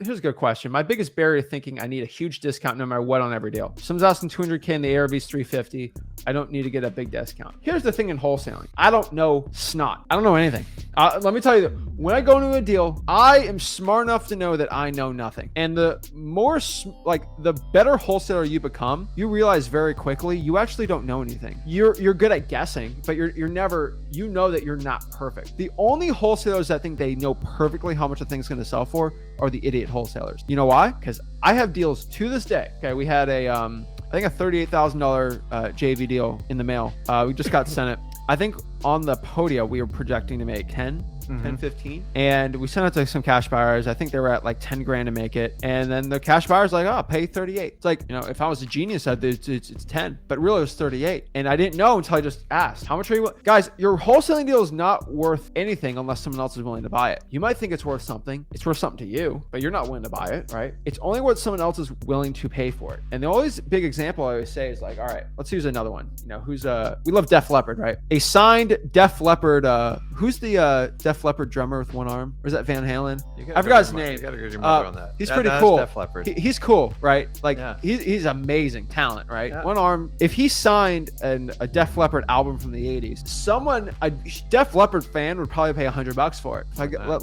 here's a good question. My biggest barrier to thinking I need a huge discount no matter what on every deal. If someone's asking 200K and the ARV is 350. I don't need to get a big discount. Here's the thing in wholesaling. I don't know snot. I don't know anything. Let me tell you, when I go into a deal, I am smart enough to know that I know nothing. And the more, the better wholesaler you become, you realize very quickly you actually don't know anything. You're good at guessing, but you're never, you know that you're not perfect. The only wholesalers that think they know perfectly how much a thing's going to sell for are the idiot wholesalers. You know why? Because I have deals to this day. Okay, we had I think a $38,000 JV deal in the mail. We just got sent it. I think on the Podia, we were projecting to make 10, 15. And we sent it to some cash buyers. I think they were at like 10 grand to make it. And then the cash buyer's like, oh, pay 38. It's like, if I was a genius, it's 10, but really it was 38. And I didn't know until I just asked, how much are you? Guys, your wholesaling deal is not worth anything unless someone else is willing to buy it. You might think it's worth something. It's worth something to you, but you're not willing to buy it, right? It's only what someone else is willing to pay for it. And the always big example I always say is like, all right, let's use another one. We love Def Leppard, right? A signed Def Leppard, who's the Def Leppard drummer with one arm? Or is that Van Halen? I forgot his name. You gotta go your mother on that. He's pretty cool. Def Leppard. He's cool, right? Like he's amazing talent, right? Yeah. One arm. If he signed a Def Leppard album from the 80s, a Def Leppard fan would probably pay $100 for it.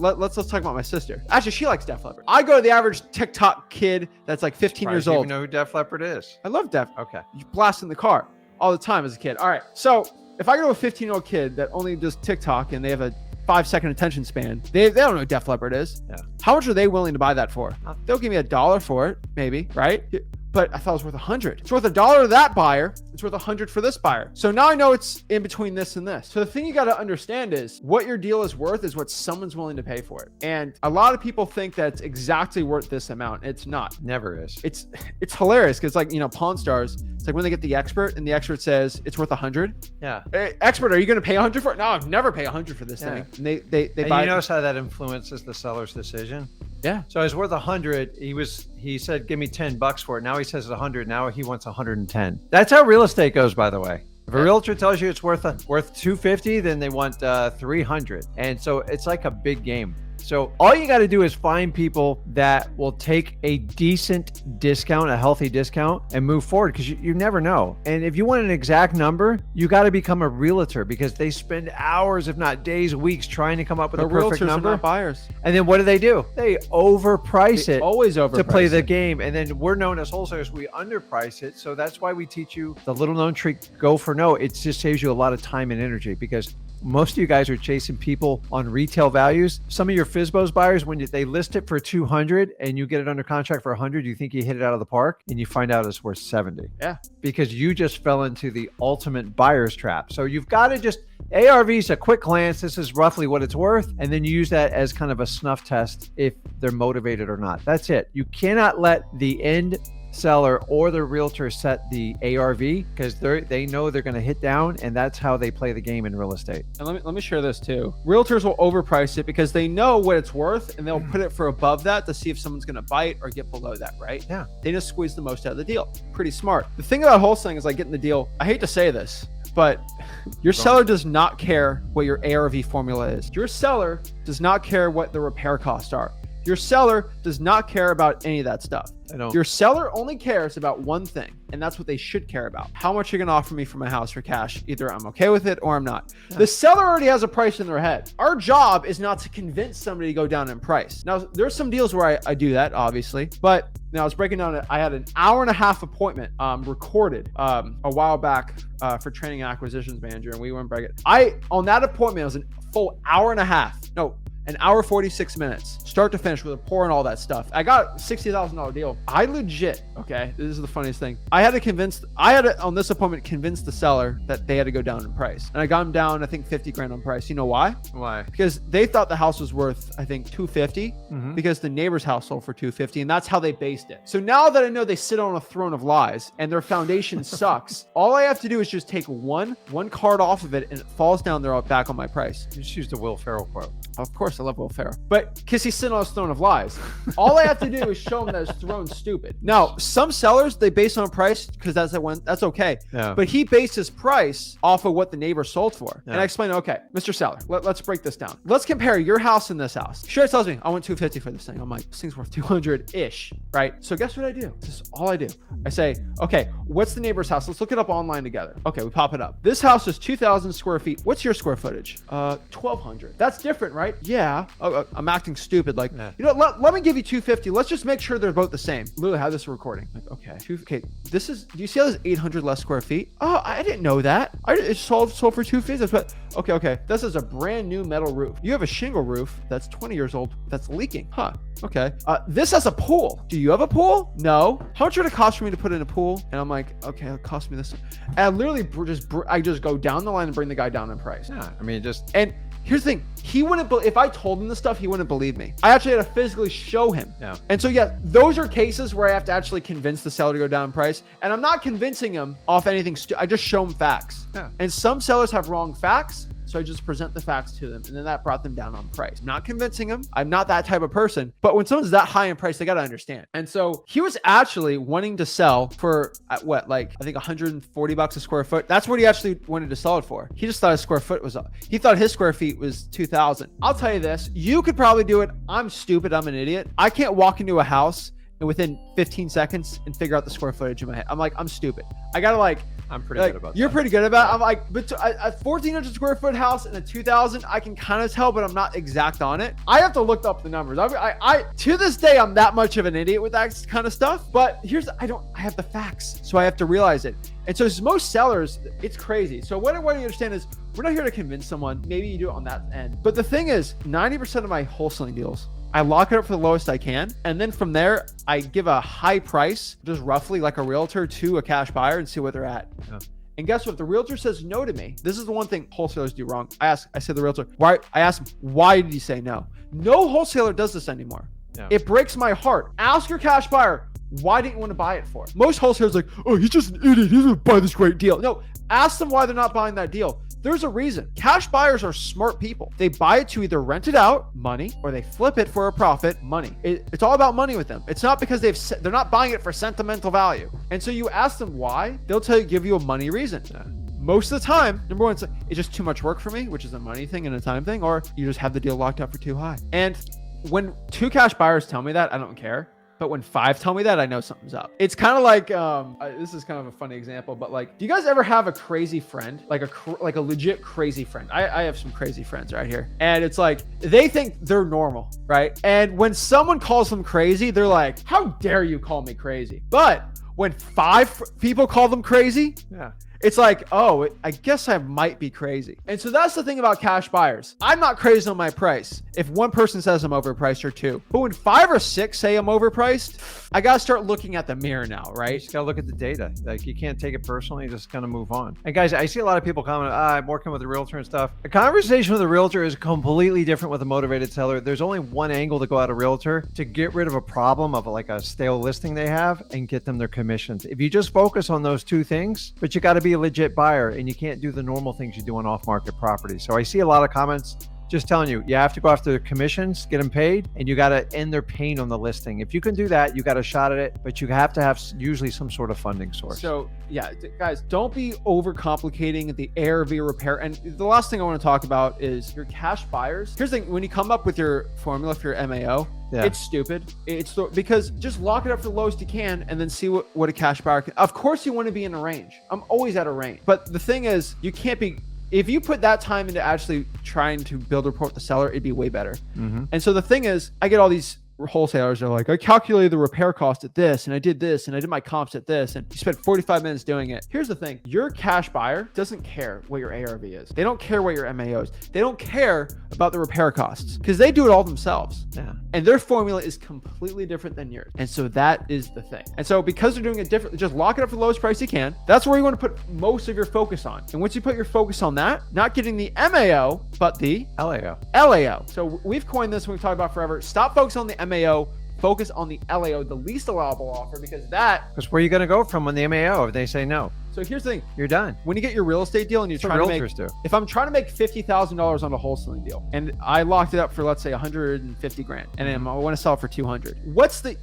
Let's talk about my sister. Actually, she likes Def Leppard. I go to the average TikTok kid that's like 15 years old. You know who Def Leppard is? I love Def. Okay. You blast in the car all the time as a kid. All right. So if I go to a 15-year-old kid that only does TikTok and they have a 5-second attention span, they don't know what Def Leppard is. Yeah. How much are they willing to buy that for? They'll give me $1 for it, maybe, right? But I thought it was worth 100. It's worth $1 to that buyer. It's worth 100 for this buyer. So now I know it's in between this and this. So the thing you got to understand is what your deal is worth is what someone's willing to pay for it. And a lot of people think that it's exactly worth this amount. It's not. Never is. It's hilarious because Pawn Stars, it's like when they get the expert and the expert says it's worth 100. Yeah. Hey, expert, are you going to pay 100 for it? No, I'll never pay 100 for this thing. And they buy. You notice how that influences the seller's decision? Yeah. So it's worth 100. He said, give me $10 for it. Now he says it's 100. Now he wants 110. That's how real estate goes, by the way. If a realtor tells you it's worth 250, then they want 300. And so it's like a big game. So all you got to do is find people that will take a decent discount, a healthy discount, and move forward, because you never know. And if you want an exact number, you got to become a realtor, because they spend hours, if not days, weeks trying to come up with a perfect number. Are not buyers. And then what do? They overprice it. Always overprice to play the game. And then we're known as wholesalers, we underprice it. So that's why we teach you the little known trick, go for no. It just saves you a lot of time and energy, because most of you guys are chasing people on retail values. Some of your FSBOs buyers, when they list it for 200 and you get it under contract for 100, you think you hit it out of the park, and you find out it's worth 70. Yeah. Because you just fell into the ultimate buyer's trap. So you've got to just, ARVs, a quick glance, this is roughly what it's worth. And then you use that as kind of a snuff test if they're motivated or not. That's it. You cannot let the end seller or the realtor set the ARV, because they know they're going to hit down, and that's how they play the game in real estate. And let me share this too. Realtors will overprice it because they know what it's worth, and they'll put it for above that to see if someone's going to bite or get below that, right? Yeah. They just squeeze the most out of the deal. Pretty smart. The thing about wholesaling is like getting the deal. I hate to say this, but your seller does not care what your ARV formula is. Your seller does not care what the repair costs are. Your seller does not care about any of that stuff. Your seller only cares about one thing, and that's what they should care about. How much you're going to offer me for my house for cash. Either I'm okay with it or I'm not. Yeah. The seller already has a price in their head. Our job is not to convince somebody to go down in price. Now, there's some deals where I do that, obviously, but now I was breaking down it. I had an hour-and-a-half appointment recorded a while back for training and acquisitions manager, and we went break it. On that appointment, it was a full hour and a half. No, an hour, 46 minutes, start to finish with a pour and all that stuff. I got a $60,000 deal. I legit, okay, this is the funniest thing. I had to, on this appointment, convince the seller that they had to go down in price. And I got them down, I think 50 grand on price. You know why? Why? Because they thought the house was worth, I think 250 because the neighbor's house sold for 250, and that's how they based it. So now that I know they sit on a throne of lies and their foundation sucks, all I have to do is just take one card off of it, and it falls down there back on my price. You just use the Will Ferrell quote. Of course course, I love Will Ferrell. But because he's sitting on his throne of lies. All I have to do is show him that his throne's stupid. Now, some sellers, they base on price because that's okay. Yeah. But he based his price off of what the neighbor sold for. Yeah. And I explained, okay, Mr. Seller, let's break this down. Let's compare your house and this house. Sure, it tells me I want $250 for this thing. I'm like, this thing's worth $200-ish, right? So guess what I do? This is all I do. I say, okay, what's the neighbor's house? Let's look it up online together. Okay, we pop it up. This house is 2,000 square feet. What's your square footage? 1,200. That's different, right? Yeah. I'm acting stupid. Like, you know, let me give you 250. Let's just make sure they're both the same. Literally have this recording. Like, okay, this is, do you see how there's 800 less square feet? Oh, I didn't know that. It's sold for 250. That's what, okay. This is a brand new metal roof. You have a shingle roof that's 20 years old that's leaking. Huh. Okay. This has a pool. Do you have a pool? No. How much would it cost for me to put in a pool? And I'm like, okay, it'll cost me this. And I literally I just go down the line and bring the guy down in price. Yeah. I mean, and here's the thing. He wouldn't, if I told him this stuff, he wouldn't believe me. I actually had to physically show him. Yeah. And so, yeah, those are cases where I have to actually convince the seller to go down in price. And I'm not convincing him off anything. I just show him facts. Yeah. And some sellers have wrong facts. So I just present the facts to them, and then that brought them down on price. I'm not convincing them. I'm not that type of person. But when someone's that high in price, they got to understand. And so he was actually wanting to sell for what, like I think $140 a square foot. That's what he actually wanted to sell it for. He just thought his square foot was up. He thought his square feet was 2,000. I'll tell you this: you could probably do it. I'm stupid. I'm an idiot. I can't walk into a house and within 15 seconds and figure out the square footage in my head. I'm like, I'm stupid. I gotta I'm pretty good about that. You're pretty good about it. I'm like, but a 1,400 square foot house and a 2,000, I can kind of tell, but I'm not exact on it. I have to look up the numbers. I to this day, I'm that much of an idiot with that kind of stuff. But I have the facts, so I have to realize it. And so most sellers, it's crazy. So what you understand is we're not here to convince someone. Maybe you do it on that end. But the thing is, 90% of my wholesaling deals, I lock it up for the lowest I can. And then from there, I give a high price, just roughly like a realtor, to a cash buyer and see where they're at. Yeah. And guess what? If the realtor says no to me, this is the one thing wholesalers do wrong. I said to the realtor, why? I asked him, why did he say no? No wholesaler does this anymore. Yeah. It breaks my heart. Ask your cash buyer, why didn't you want to buy it for? Most wholesalers are like, oh, he's just an idiot. He's going to buy this great deal. No, ask them why they're not buying that deal. There's a reason. Cash buyers are smart people. They buy it to either rent it out, money, or they flip it for a profit, money. It's all about money with them. It's not because they're not buying it for sentimental value. And so you ask them why, they'll give you a money reason. Most of the time, number one, it's just too much work for me, which is a money thing and a time thing, or you just have the deal locked up for too high. And when 2 cash buyers tell me that, I don't care. But when 5 tell me that, I know something's up. It's kind of like, this is kind of a funny example, but like, do you guys ever have a crazy friend? Like a legit crazy friend? I have some crazy friends right here. And it's like, they think they're normal, right? And when someone calls them crazy, they're like, how dare you call me crazy? But when 5 people call them crazy, yeah, it's like, oh, I guess I might be crazy. And so that's the thing about cash buyers. I'm not crazy on my price if one person says I'm overpriced or 2. But when 5 or 6 say I'm overpriced, I got to start looking at the mirror now, right? You just got to look at the data. Like, you can't take it personally, just kind of move on. And guys, I see a lot of people comment, I'm working with a realtor and stuff. A conversation with a realtor is completely different with a motivated seller. There's only one angle to go at a realtor: to get rid of a problem of like a stale listing they have and get them their commissions. If you just focus on those 2 things, but you got to be a legit buyer and you can't do the normal things you do on off-market property. So I see a lot of comments just telling you have to go after their commissions, get them paid, and you got to end their pain on the listing. If you can do that, you got a shot at it, but you have to have usually some sort of funding source. So yeah, guys, don't be overcomplicating the ARV repair. And the last thing I want to talk about is your cash buyers. Here's the thing: when you come up with your formula for your MAO, it's stupid. Because just lock it up for the lowest you can and then see what a cash buyer can. Of course, you want to be in a range. I'm always at a range. But the thing is, you can't be. If you put that time into actually trying to build a rapport with the seller, it'd be way better. Mm-hmm. And so the thing is, I get all these wholesalers are like, I calculated the repair cost at this, and I did this, and I did my comps at this, and you spent 45 minutes doing it. Here's the thing: your cash buyer doesn't care what your ARV is. They don't care what your MAO is. They don't care about the repair costs because they do it all themselves. Yeah. And their formula is completely different than yours. And so that is the thing. And so because they're doing it differently, just lock it up for the lowest price you can. That's where you want to put most of your focus on. And once you put your focus on that, not getting the MAO, but the LAO. So we've coined this when we talked about forever. Stop focusing on the MAO. Focus on the LAO, the least allowable offer, because that's where you're going to go from on the MAO if they say no. So here's the thing. You're done. When you get your real estate deal and you're That's what trying to realtors make, do. if I'm trying to make $50,000 on a wholesaling deal and I locked it up for, let's say 150 grand and I want to sell it for 200, what's an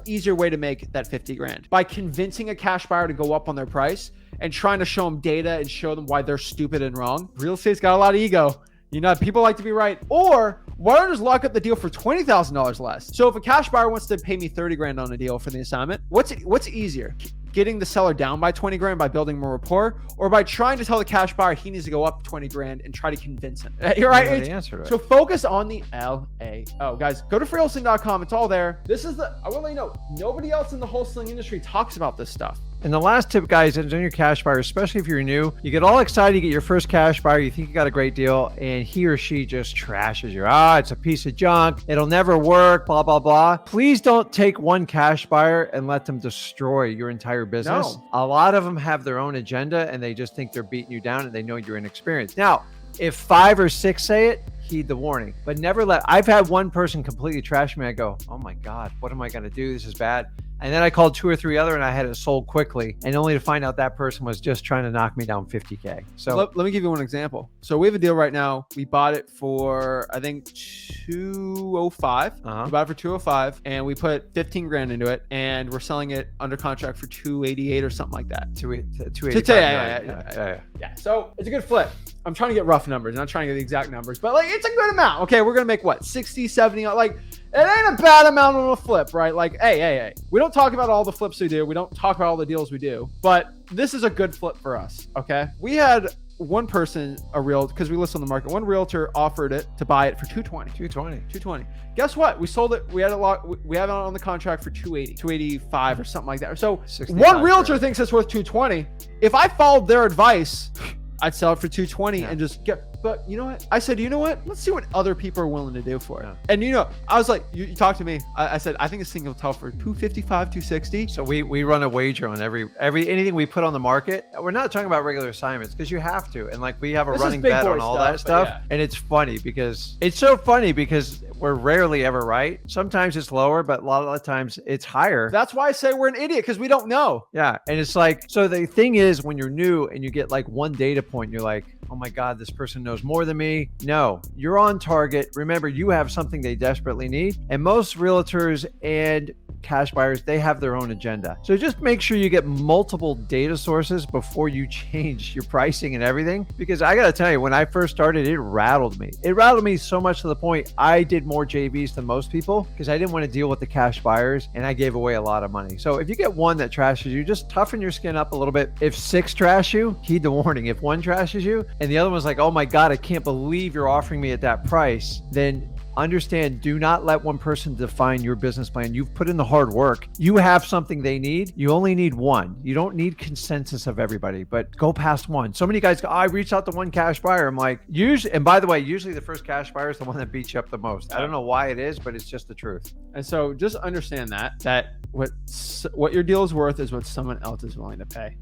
easier way to make that 50 grand? By convincing a cash buyer to go up on their price and trying to show them data and show them why they're stupid and wrong. Real estate's got a lot of ego. You know, people like to be right. Or why don't I just lock up the deal for $20,000 less? So if a cash buyer wants to pay me 30 grand on a deal for the assignment, what's easier? Getting the seller down by 20 grand by building more rapport, or by trying to tell the cash buyer he needs to go up 20 grand and try to convince him? You're right. The answer to it. So focus on the LAO. Guys, go to freewholesaling.com. It's all there. I will let you know, nobody else in the wholesaling industry talks about this stuff. And the last tip, guys, is on your cash buyer, especially if you're new, you get all excited, you get your first cash buyer, you think you got a great deal, and he or she just trashes you. It's a piece of junk. It'll never work, blah, blah, blah. Please don't take one cash buyer and let them destroy your entire business. No. A lot of them have their own agenda and they just think they're beating you down and they know you're inexperienced. Now, if 5 or 6 say it, heed the warning, but never I've had one person completely trash me. I go, oh my God, what am I going to do? This is bad. And then I called 2 or 3 other and I had it sold quickly, and only to find out that person was just trying to knock me down 50K. So let me give you one example. So we have a deal right now. We bought it for, I think, 205. We bought it for 205 and we put 15 grand into it, and we're selling it under contract for 288 or something like that. 285. Yeah. So it's a good flip. I'm trying to get rough numbers, not trying to get the exact numbers, but like it's a good amount. Okay, we're gonna make what, 60, 70, like it ain't a bad amount on a flip, right? Like, hey. We don't talk about all the flips we do. We don't talk about all the deals we do, but this is a good flip for us. Okay. We had one person, because we list on the market, one realtor offered it to buy it for 220. Guess what? We sold it. We had it on the contract for 280, 285 or something like that. So one realtor thinks it's worth 220. If I followed their advice, I'd sell it for 220 and just but you know what? I said, you know what? Let's see what other people are willing to do for it. Yeah. And I was like, you talked to me. I said, I think this thing will tell for 255, 260. So we run a wager on anything we put on the market. We're not talking about regular assignments because you have to. And like we have a running bet on all that stuff. Yeah. And it's so funny because we're rarely ever right. Sometimes it's lower, but a lot of the times it's higher. That's why I say we're an idiot, because we don't know. Yeah. And it's like, so the thing is, when you're new and you get like one data point, you're like, oh my God, this person knows more than me. No, you're on target. Remember, you have something they desperately need. And most realtors and cash buyers, they have their own agenda. So just make sure you get multiple data sources before you change your pricing and everything. Because I got to tell you, when I first started, it rattled me. It rattled me so much to the point I did more JVs than most people because I didn't want to deal with the cash buyers, and I gave away a lot of money. So if you get one that trashes you, just toughen your skin up a little bit. If 6 trash you, heed the warning. If 1 trashes you and the other one's like, oh my God, I can't believe you're offering me at that price, then understand, do not let one person define your business plan. You've put in the hard work. You have something they need. You only need one. You don't need consensus of everybody, but go past one. So many guys go, I reached out to one cash buyer. I'm like, usually, and by the way, usually the first cash buyer is the one that beats you up the most. I don't know why it is, but it's just the truth. And so just understand that what your deal is worth is what someone else is willing to pay.